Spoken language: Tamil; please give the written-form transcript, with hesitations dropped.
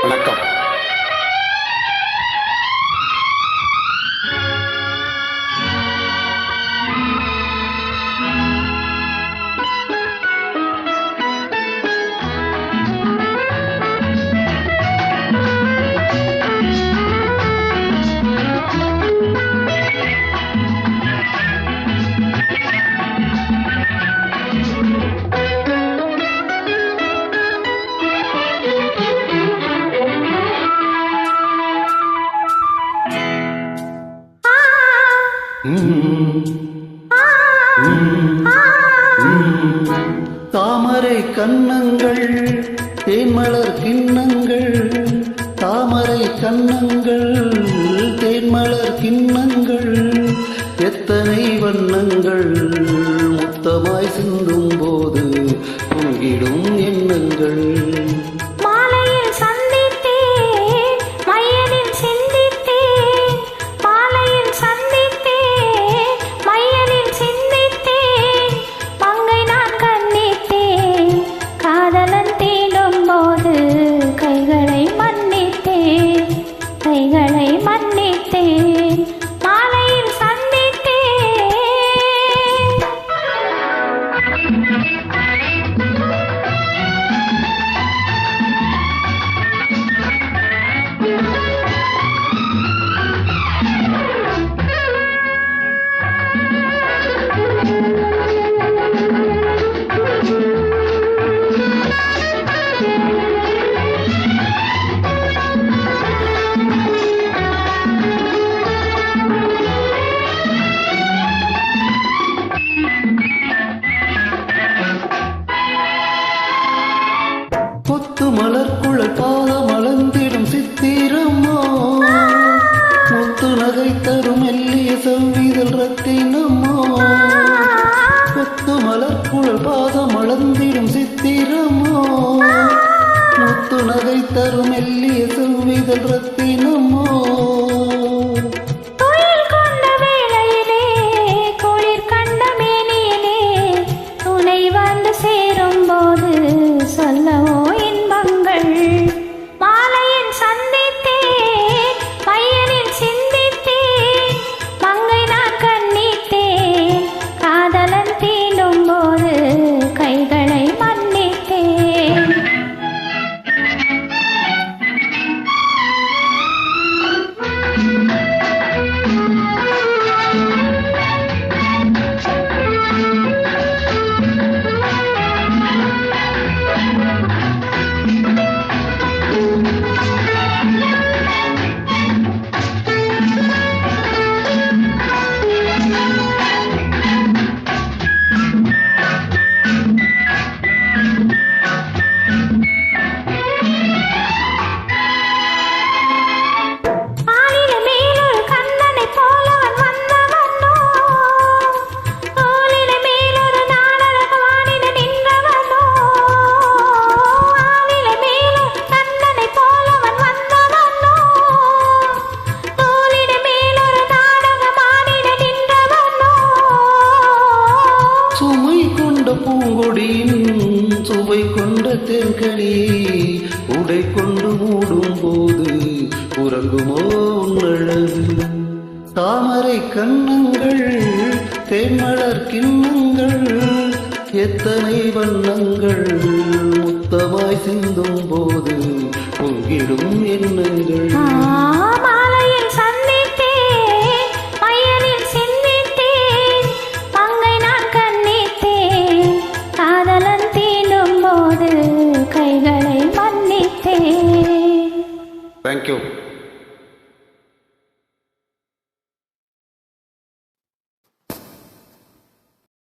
வணக்கம். தாமரை கன்னங்கள் தேன்மலர் கிண்ணங்கள், தாமரை கன்னங்கள் தேன்மலர் கிண்ணங்கள், எத்தனை வண்ணங்கள் முத்தமாய் சிந்தும் போது பொங்கிடும் எண்ணங்கள். கொத்து மலர்க்குழல் பாதம் அளந்திடும் சித்திரமோ, முத்து நகை தரும் மெல்லிய செவ்விதழ் ரத்தினமோ. கொத்து மலர்க்குழல் பாதம் அளந்திடும் சித்திரமோ, முத்து நகை தரும் மெல்லிய செவ்விதழ் ரத்தினமோ. பூங்கொடியின் சுவை கொண்ட தென்கனி உடை கொண்டு மூடும் போது உறங்குமோ உன்னழகு. தாமரை கன்னங்கள் தேன்மலர் கிண்ணங்கள், எத்தனை வண்ணங்கள் முத்தமாய் சிந்தும் போது பொங்கிடும் எண்ணங்கள். Thank you.